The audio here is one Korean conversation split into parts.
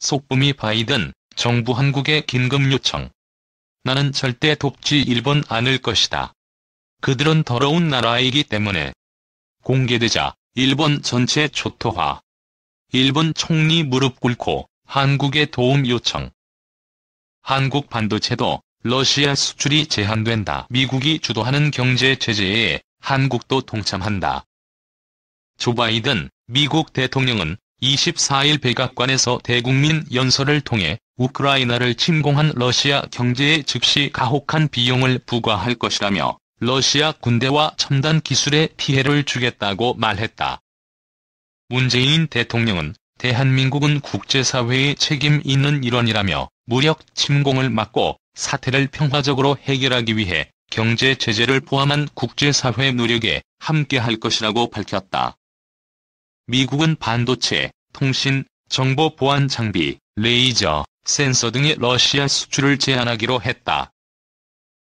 속보미 바이든 정부 한국에 긴급 요청. 나는 절대 돕지 일본 않을 것이다. 그들은 더러운 나라이기 때문에. 공개되자 일본 전체 초토화. 일본 총리 무릎 꿇고 한국에 도움 요청. 한국 반도체도 러시아 수출이 제한된다. 미국이 주도하는 경제 제재에 한국도 동참한다. 조 바이든 미국 대통령은 24일 백악관에서 대국민 연설을 통해 우크라이나를 침공한 러시아 경제에 즉시 가혹한 비용을 부과할 것이라며 러시아 군대와 첨단 기술에 피해를 주겠다고 말했다. 문재인 대통령은 대한민국은 국제사회의 책임 있는 일원이라며 무력 침공을 막고 사태를 평화적으로 해결하기 위해 경제 제재를 포함한 국제사회 노력에 함께할 것이라고 밝혔다. 미국은 반도체, 통신, 정보 보안 장비, 레이저, 센서 등의 러시아 수출을 제한하기로 했다.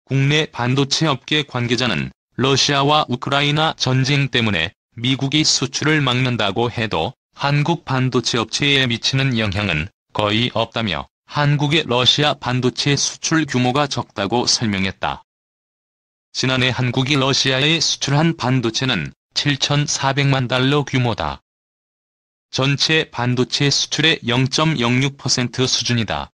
국내 반도체 업계 관계자는 러시아와 우크라이나 전쟁 때문에 미국이 수출을 막는다고 해도 한국 반도체 업체에 미치는 영향은 거의 없다며 한국의 러시아 반도체 수출 규모가 적다고 설명했다. 지난해 한국이 러시아에 수출한 반도체는 7,400만 달러 규모다. 전체 반도체 수출의 0.06% 수준이다.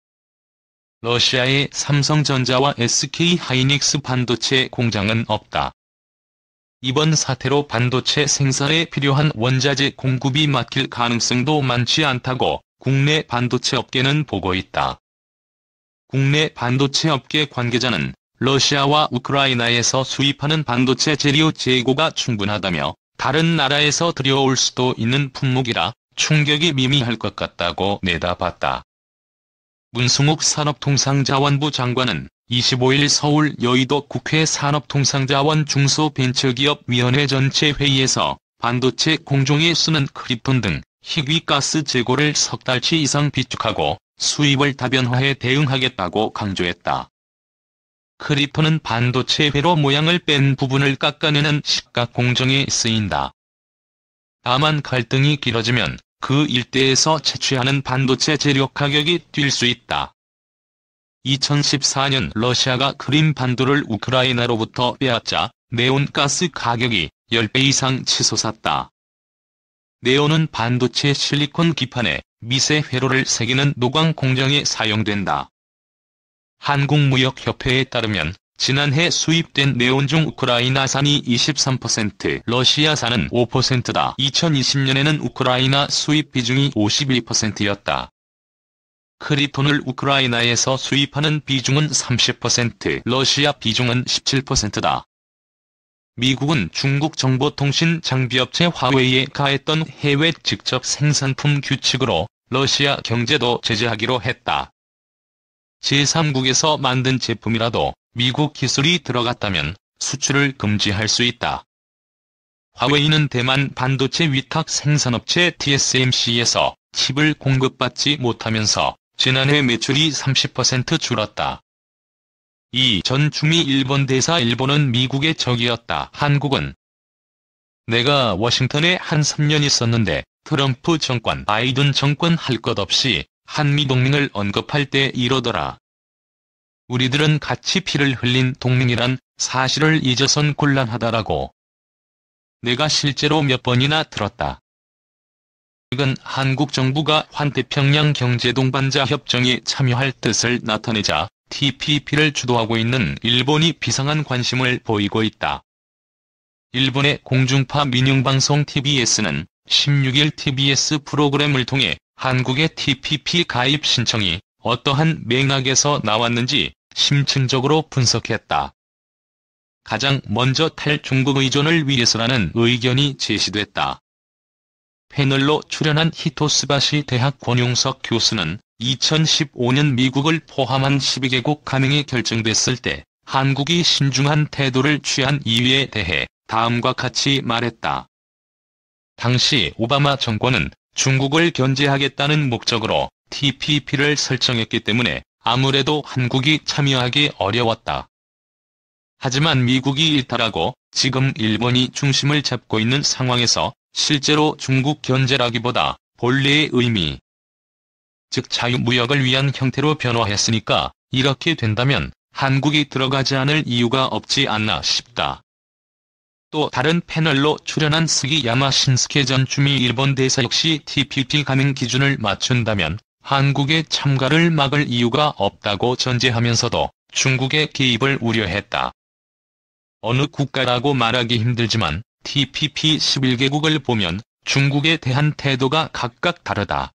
러시아에 삼성전자와 SK하이닉스 반도체 공장은 없다. 이번 사태로 반도체 생산에 필요한 원자재 공급이 막힐 가능성도 많지 않다고 국내 반도체 업계는 보고 있다. 국내 반도체 업계 관계자는 러시아와 우크라이나에서 수입하는 반도체 재료 재고가 충분하다며 다른 나라에서 들여올 수도 있는 품목이라 충격이 미미할 것 같다고 내다봤다. 문승욱 산업통상자원부 장관은 25일 서울 여의도 국회 산업통상자원 중소벤처기업위원회 전체 회의에서 반도체 공정에 쓰는 크립톤 등 희귀가스 재고를 석 달치 이상 비축하고 수입을 다변화해 대응하겠다고 강조했다. 크립톤은 반도체 회로 모양을 뺀 부분을 깎아내는 식각 공정에 쓰인다. 다만 갈등이 길어지면 그 일대에서 채취하는 반도체 재료 가격이 뛸 수 있다. 2014년 러시아가 크림 반도를 우크라이나로부터 빼앗자 네온가스 가격이 10배 이상 치솟았다. 네온은 반도체 실리콘 기판에 미세 회로를 새기는 노광 공정에 사용된다. 한국무역협회에 따르면 지난해 수입된 네온 중 우크라이나산이 23%, 러시아산은 5%다. 2020년에는 우크라이나 수입 비중이 51%였다. 크립톤을 우크라이나에서 수입하는 비중은 30%, 러시아 비중은 17%다. 미국은 중국 정보통신 장비업체 화웨이에 가했던 해외 직접 생산품 규칙으로 러시아 경제도 제재하기로 했다. 제3국에서 만든 제품이라도 미국 기술이 들어갔다면 수출을 금지할 수 있다. 화웨이는 대만 반도체 위탁 생산업체 TSMC에서 칩을 공급받지 못하면서 지난해 매출이 30% 줄었다. 이 전 주미 일본 대사 일본은 미국의 적이었다. 한국은 내가 워싱턴에 한 3년 있었는데 트럼프 정권, 바이든 정권 할 것 없이 한미동맹을 언급할 때 이러더라. 우리들은 같이 피를 흘린 동맹이란 사실을 잊어선 곤란하다라고. 내가 실제로 몇 번이나 들었다. 최근 한국 정부가 환태평양 경제동반자 협정에 참여할 뜻을 나타내자 TPP를 주도하고 있는 일본이 비상한 관심을 보이고 있다. 일본의 공중파 민영방송 TBS는 16일 TBS 프로그램을 통해 한국의 TPP 가입 신청이 어떠한 맥락에서 나왔는지 심층적으로 분석했다. 가장 먼저 탈중국 의존을 위해서라는 의견이 제시됐다. 패널로 출연한 히토스바시 대학 권용석 교수는 2015년 미국을 포함한 12개국 가능이 결정됐을 때 한국이 신중한 태도를 취한 이유에 대해 다음과 같이 말했다. 당시 오바마 정권은 중국을 견제하겠다는 목적으로 TPP를 설정했기 때문에 아무래도 한국이 참여하기 어려웠다. 하지만 미국이 일탈하고 지금 일본이 중심을 잡고 있는 상황에서 실제로 중국 견제라기보다 본래의 의미, 즉 자유무역을 위한 형태로 변화했으니까 이렇게 된다면 한국이 들어가지 않을 이유가 없지 않나 싶다. 또 다른 패널로 출연한 스기야마 신스케 전 주미 일본 대사 역시 TPP 가능 기준을 맞춘다면 한국의 참가를 막을 이유가 없다고 전제하면서도 중국의 개입을 우려했다. 어느 국가라고 말하기 힘들지만 TPP 11개국을 보면 중국에 대한 태도가 각각 다르다.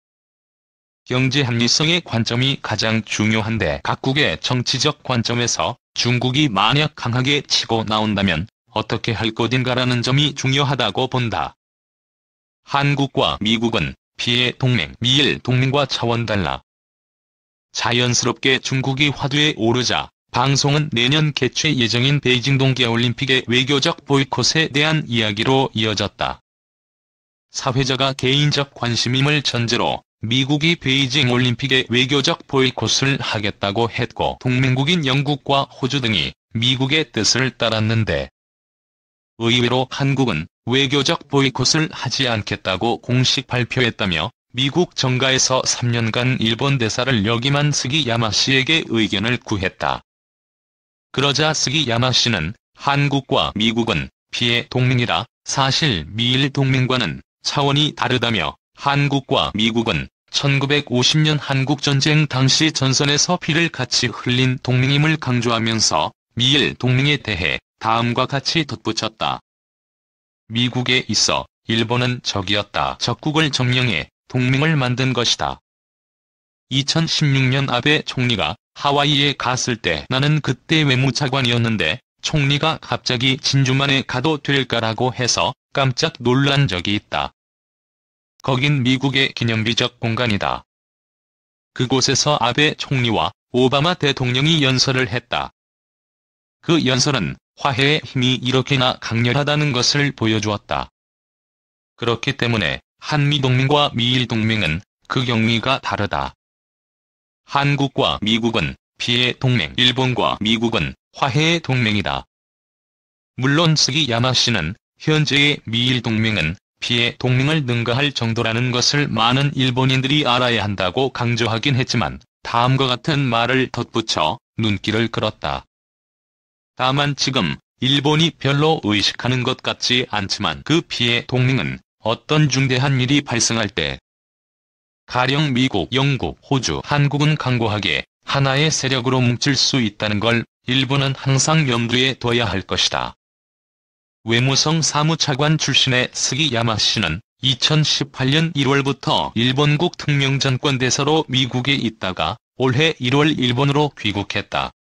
경제 합리성의 관점이 가장 중요한데 각국의 정치적 관점에서 중국이 만약 강하게 치고 나온다면 어떻게 할 것인가라는 점이 중요하다고 본다. 한국과 미국은 피해 동맹, 미일 동맹과 차원 달라. 자연스럽게 중국이 화두에 오르자 방송은 내년 개최 예정인 베이징 동계올림픽의 외교적 보이콧에 대한 이야기로 이어졌다. 사회자가 개인적 관심임을 전제로 미국이 베이징 올림픽의 외교적 보이콧을 하겠다고 했고 동맹국인 영국과 호주 등이 미국의 뜻을 따랐는데 의외로 한국은 외교적 보이콧을 하지 않겠다고 공식 발표했다며 미국 정가에서 3년간 일본 대사를 역임한 스기야마 씨에게 의견을 구했다. 그러자 스기야마 씨는 한국과 미국은 피해 동맹이라 사실 미일 동맹과는 차원이 다르다며 한국과 미국은 1950년 한국전쟁 당시 전선에서 피를 같이 흘린 동맹임을 강조하면서 미일 동맹에 대해 다음과 같이 덧붙였다. 미국에 있어 일본은 적이었다. 적국을 점령해 동맹을 만든 것이다. 2016년 아베 총리가 하와이에 갔을 때 나는 그때 외무차관이었는데 총리가 갑자기 진주만에 가도 될까라고 해서 깜짝 놀란 적이 있다. 거긴 미국의 기념비적 공간이다. 그곳에서 아베 총리와 오바마 대통령이 연설을 했다. 그 연설은 화해의 힘이 이렇게나 강렬하다는 것을 보여주었다. 그렇기 때문에 한미동맹과 미일동맹은 그 경위가 다르다. 한국과 미국은 피해 동맹, 일본과 미국은 화해의 동맹이다. 물론 스기야마 씨는 현재의 미일동맹은 피해 동맹을 능가할 정도라는 것을 많은 일본인들이 알아야 한다고 강조하긴 했지만 다음과 같은 말을 덧붙여 눈길을 끌었다. 다만 지금 일본이 별로 의식하는 것 같지 않지만 그 피해 동맹은 어떤 중대한 일이 발생할 때 가령 미국, 영국, 호주, 한국은 강고하게 하나의 세력으로 뭉칠 수 있다는 걸 일본은 항상 염두에 둬야 할 것이다. 외무성 사무차관 출신의 스기야마 씨는 2018년 1월부터 일본국 특명전권 대사로 미국에 있다가 올해 1월 일본으로 귀국했다.